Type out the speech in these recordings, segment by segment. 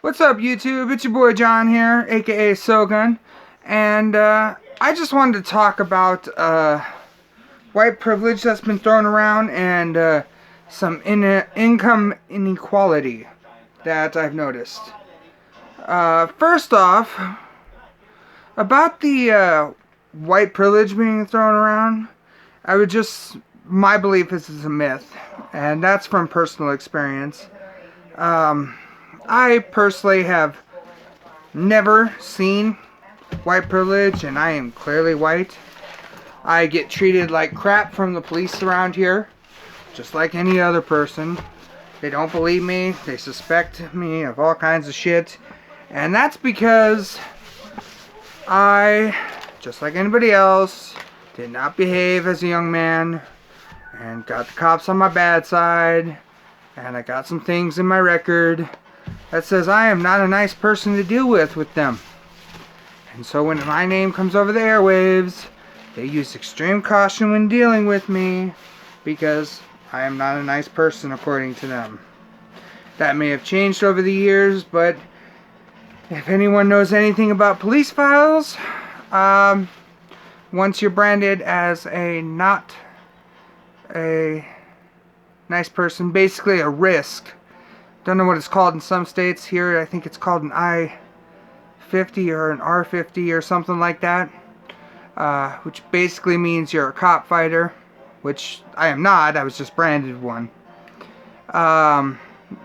What's up, YouTube? It's your boy John here, aka Sogun, and I just wanted to talk about white privilege that's been thrown around and some income inequality that I've noticed. First off, about the white privilege being thrown around, my belief is it's a myth, and that's from personal experience. I personally have never seen white privilege, and I am clearly white. I get treated like crap from the police around here, just like any other person. They don't believe me, they suspect me of all kinds of shit, and that's because I, just like anybody else, did not behave as a young man, and got the cops on my bad side, and I got some things in my record that says I am not a nice person to deal with them. And so when my name comes over the airwaves, they use extreme caution when dealing with me because I am not a nice person according to them. That may have changed over the years, but if anyone knows anything about police files, once you're branded as not a nice person, basically a risk. Don't know what it's called in some states. Here I think it's called an I-50 or an R-50 or something like that, which basically means you're a cop fighter, which I am not. I was just branded one.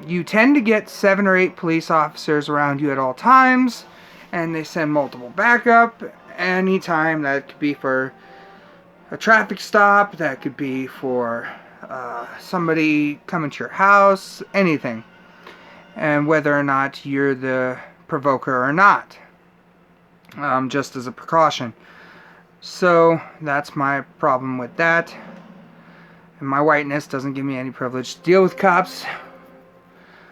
You tend to get 7 or 8 police officers around you at all times, and they send multiple backup anytime. That could be for a traffic stop, that could be for somebody coming to your house, anything. And whether or not you're the provoker or not, just as a precaution. So that's my problem with that. And my whiteness doesn't give me any privilege to deal with cops,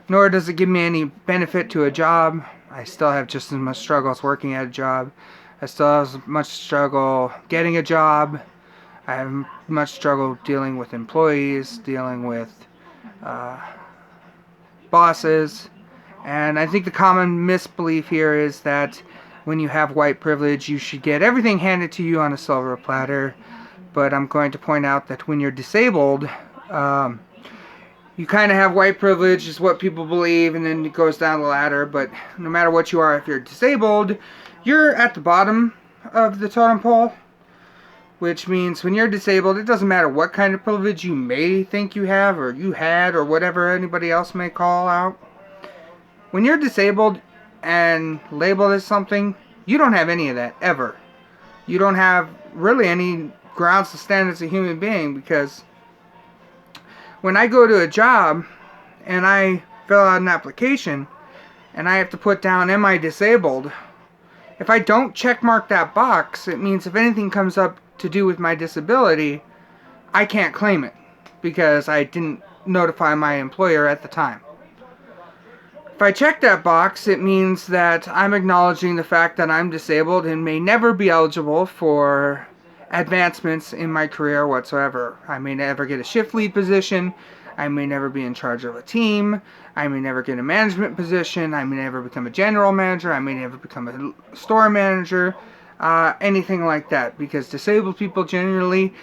nor does it give me any benefit to a job. I still have just as much struggles working at a job. I still have as much struggle getting a job. I have much struggle dealing with employees, dealing with bosses. And I think the common misbelief here is that when you have white privilege, you should get everything handed to you on a silver platter. But I'm going to point out that when you're disabled, you kind of have white privilege is what people believe, and then it goes down the ladder. But no matter what you are, if you're disabled, you're at the bottom of the totem pole. Which means when you're disabled, it doesn't matter what kind of privilege you may think you have, or you had, or whatever anybody else may call out. When you're disabled and labeled as something, you don't have any of that, ever. You don't have really any grounds to stand as a human being, because when I go to a job and I fill out an application and I have to put down, am I disabled? If I don't check mark that box, it means if anything comes up to do with my disability, I can't claim it because I didn't notify my employer at the time. If I check that box, it means that I'm acknowledging the fact that I'm disabled and may never be eligible for advancements in my career whatsoever. I may never get a shift lead position. I may never be in charge of a team. I may never get a management position. I may never become a general manager. I may never become a store manager. Anything like that, because disabled people generally,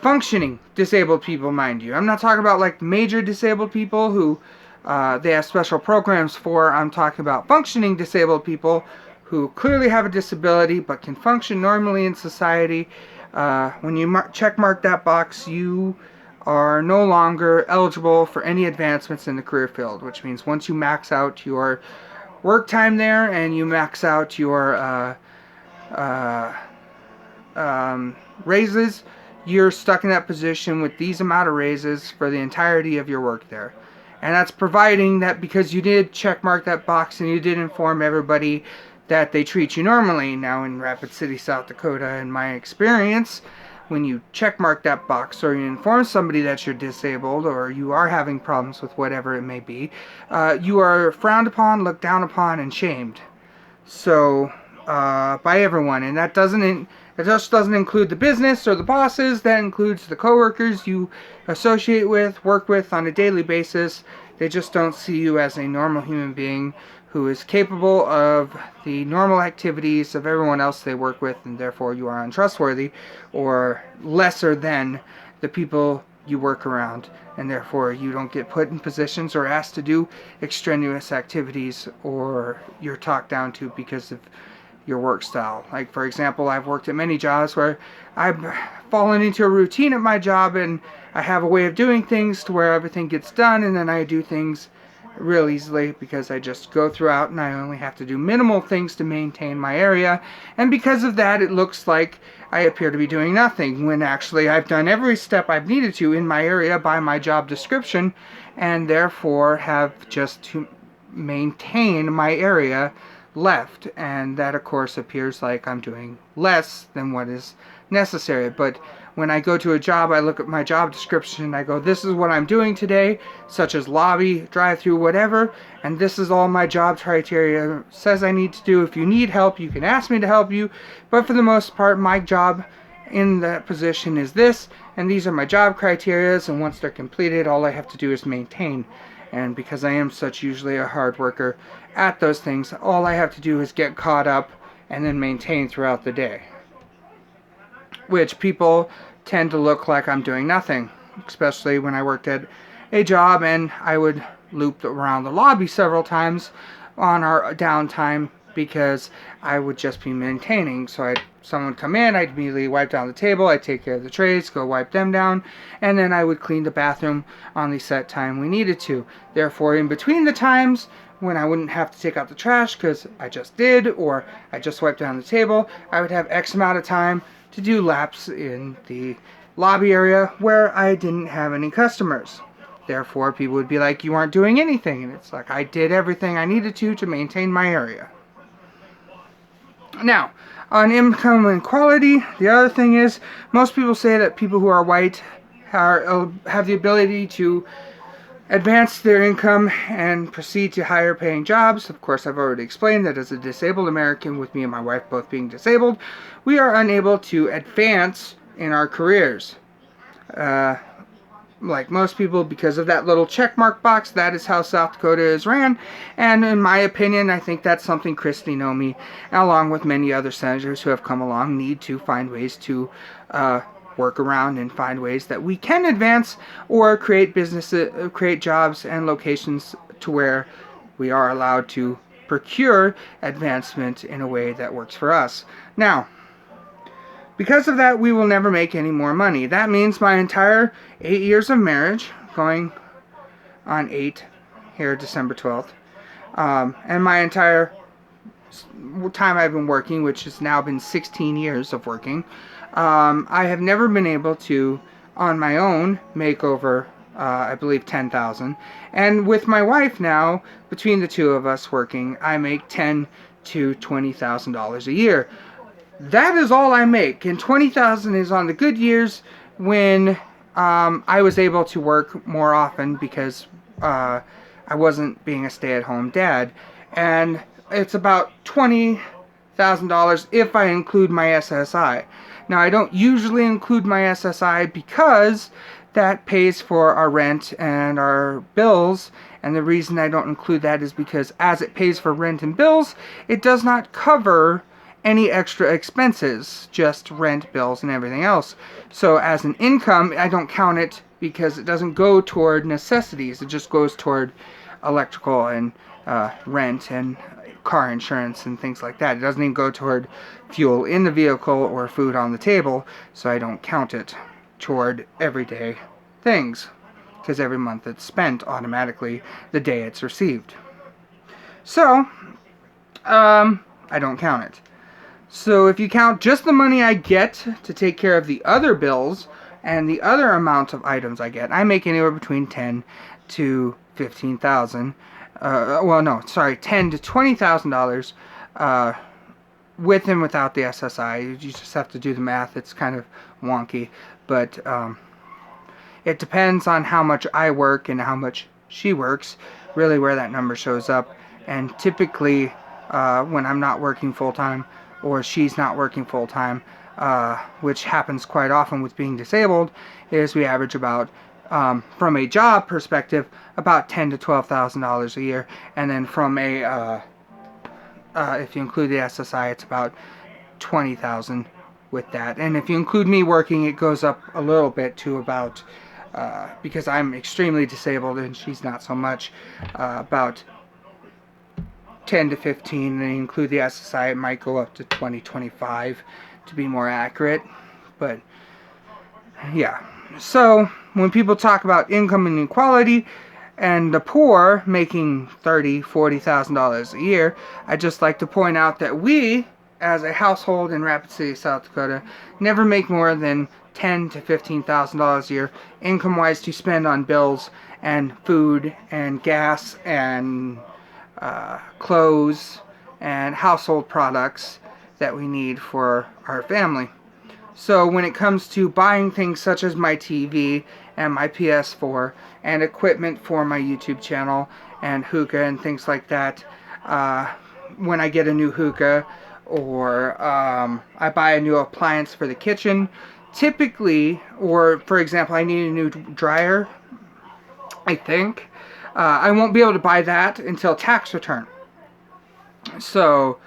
functioning disabled people, mind you, I'm not talking about like major disabled people who they have special programs for. I'm talking about functioning disabled people who clearly have a disability but can function normally in society. When you check mark that box, you are no longer eligible for any advancements in the career field, which means once you max out your work time there and you max out your raises, you're stuck in that position with these amount of raises for the entirety of your work there. And that's providing that because you did check mark that box and you did inform everybody that they treat you normally. Now in Rapid City, South Dakota, in my experience, when you check mark that box or you inform somebody that you're disabled or you are having problems with whatever it may be, you are frowned upon, looked down upon, and shamed. So by everyone, and that just doesn't include the business or the bosses. That includes the coworkers you associate with, work with on a daily basis. They just don't see you as a normal human being who is capable of the normal activities of everyone else they work with, and therefore you are untrustworthy or lesser than the people you work around, and therefore you don't get put in positions or asked to do extraneous activities, or you're talked down to because of your work style. Like, for example, I've worked at many jobs where I've fallen into a routine at my job, and I have a way of doing things to where everything gets done, and then I do things real easily because I just go throughout and I only have to do minimal things to maintain my area, and because of that it looks like I appear to be doing nothing when actually I've done every step I've needed to in my area by my job description, and therefore have just to maintain my area left, and that of course appears like I'm doing less than what is necessary. But when I go to a job, I look at my job description and I go, this is what I'm doing today, such as lobby, drive-through, whatever, and this is all my job criteria says I need to do. If you need help, you can ask me to help you, but for the most part my job in that position is this, and these are my job criteria, and once they're completed all I have to do is maintain. And because I am such usually a hard worker at those things, all I have to do is get caught up and then maintain throughout the day, which people tend to look like I'm doing nothing, especially when I worked at a job and I would loop around the lobby several times on our downtime because I would just be maintaining. So someone would come in, I'd immediately wipe down the table, I'd take care of the trays, go wipe them down, and then I would clean the bathroom on the set time we needed to. Therefore, in between the times when I wouldn't have to take out the trash because I just did, or I just wiped down the table, I would have X amount of time to do laps in the lobby area where I didn't have any customers. Therefore, people would be like, you aren't doing anything, and it's like I did everything I needed to maintain my area. Now, on income inequality, the other thing is, most people say that people who are white have the ability to advance their income and proceed to higher paying jobs. Of course, I've already explained that as a disabled American, with me and my wife both being disabled, we are unable to advance in our careers. Like most people, because of that little checkmark box, that is how South Dakota is ran, and in my opinion, I think that's something Kristi Nomi, along with many other senators who have come along, need to find ways to work around and find ways that we can advance or create businesses, create jobs and locations to where we are allowed to procure advancement in a way that works for us. Now, because of that, we will never make any more money. That means my entire 8 years of marriage, going on 8 here December 12th, and my entire time I've been working, which has now been 16 years of working, I have never been able to, on my own, make over, I believe, $10,000. And with my wife now, between the two of us working, I make $10,000 to $20,000 a year. That is all I make, and $20,000 is on the good years when I was able to work more often because I wasn't being a stay-at-home dad. And it's about $20,000 if I include my SSI. Now, I don't usually include my SSI because that pays for our rent and our bills, and the reason I don't include that is because as it pays for rent and bills, it does not cover any extra expenses, just rent, bills, and everything else. So as an income, I don't count it because it doesn't go toward necessities. It just goes toward electrical and rent and car insurance and things like that. It doesn't even go toward fuel in the vehicle or food on the table, so I don't count it toward everyday things because every month it's spent automatically the day it's received. So, I don't count it. So if you count just the money I get to take care of the other bills and the other amount of items I get, I make anywhere between $10,000 to $15,000. $10,000 to $20,000 with and without the SSI. You just have to do the math. It's kind of wonky, but it depends on how much I work and how much she works, really where that number shows up. And typically, when I'm not working full-time, or she's not working full-time, which happens quite often with being disabled, is we average about, from a job perspective, about $10,000 to $12,000 a year, and then from a If you include the SSI, it's about 20,000 with that. And if you include me working, it goes up a little bit to about, because I'm extremely disabled and she's not so much, about 10 to 15. And you include the SSI, it might go up to 20, 25 to be more accurate. But yeah. So when people talk about income inequality and the poor making $30,000, $40,000 a year, I just like to point out that we, as a household in Rapid City, South Dakota, never make more than $10,000 to $15,000 a year income-wise to spend on bills and food and gas and clothes and household products that we need for our family. So when it comes to buying things such as my TV and my PS4 and equipment for my YouTube channel and hookah and things like that, when I get a new hookah or I buy a new appliance for the kitchen, typically, or for example, I need a new dryer, I think, I won't be able to buy that until tax return. So,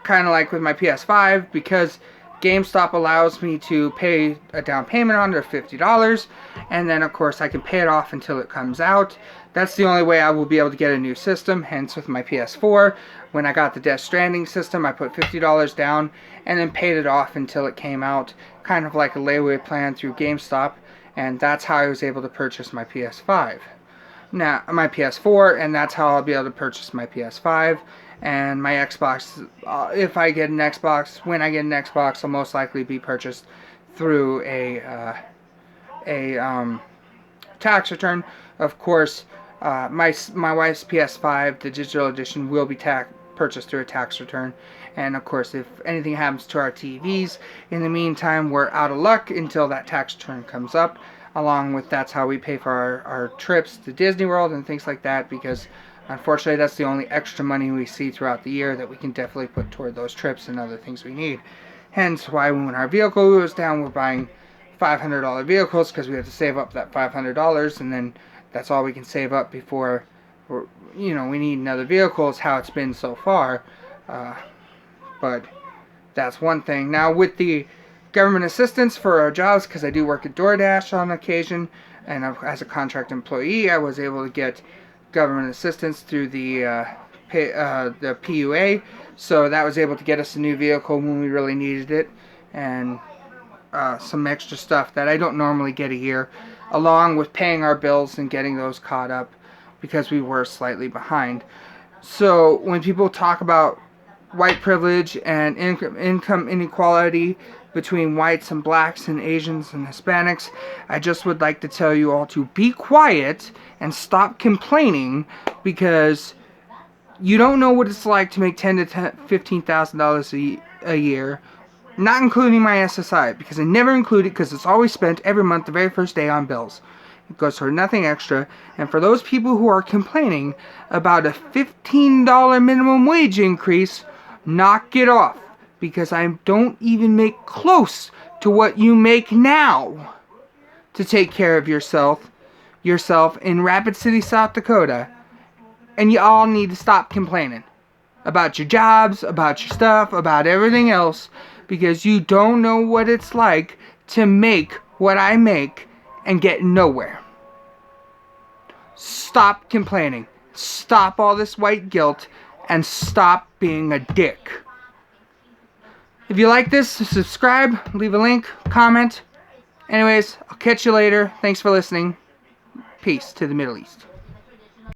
kind of like with my PS5, because GameStop allows me to pay a down payment on it of $50, and then of course I can pay it off until it comes out. That's the only way I will be able to get a new system. Hence with my PS4, when I got the Death Stranding system, I put $50 down and then paid it off until it came out, kind of like a layaway plan through GameStop, and that's how I was able to purchase my PS5. Now, my PS4, and that's how I'll be able to purchase my PS5. And my Xbox, if I get an Xbox, when I get an Xbox, I'll most likely be purchased through a tax return. Of course, my wife's PS5, the digital edition, will be purchased through a tax return. And of course, if anything happens to our TVs, in the meantime, we're out of luck until that tax return comes up. Along with that's how we pay for our trips to Disney World and things like that, because unfortunately, that's the only extra money we see throughout the year that we can definitely put toward those trips and other things we need. Hence why when our vehicle goes down, we're buying $500 vehicles, because we have to save up that $500, and then that's all we can save up before we need another vehicle, is how it's been so far. But that's one thing. Now with the government assistance for our jobs, because I do work at DoorDash on occasion, and as a contract employee, I was able to get government assistance through the PUA, so that was able to get us a new vehicle when we really needed it, and some extra stuff that I don't normally get a year, along with paying our bills and getting those caught up, because we were slightly behind. So when people talk about white privilege and income inequality between whites and blacks and Asians and Hispanics, I just would like to tell you all to be quiet and stop complaining, because you don't know what it's like to make $10,000 to $15,000 a year, not including my SSI, because I never include it, because it's always spent every month the very first day on bills. It goes for nothing extra. And for those people who are complaining about a $15 minimum wage increase, knock it off, because I don't even make close to what you make now to take care of yourself in Rapid City, South Dakota. And you all need to stop complaining about your jobs, about your stuff, about everything else, because you don't know what it's like to make what I make and get nowhere. Stop complaining. Stop all this white guilt and stop being a dick. If you like this, subscribe, leave a link, comment. Anyways, I'll catch you later. Thanks for listening. Peace to the Middle East.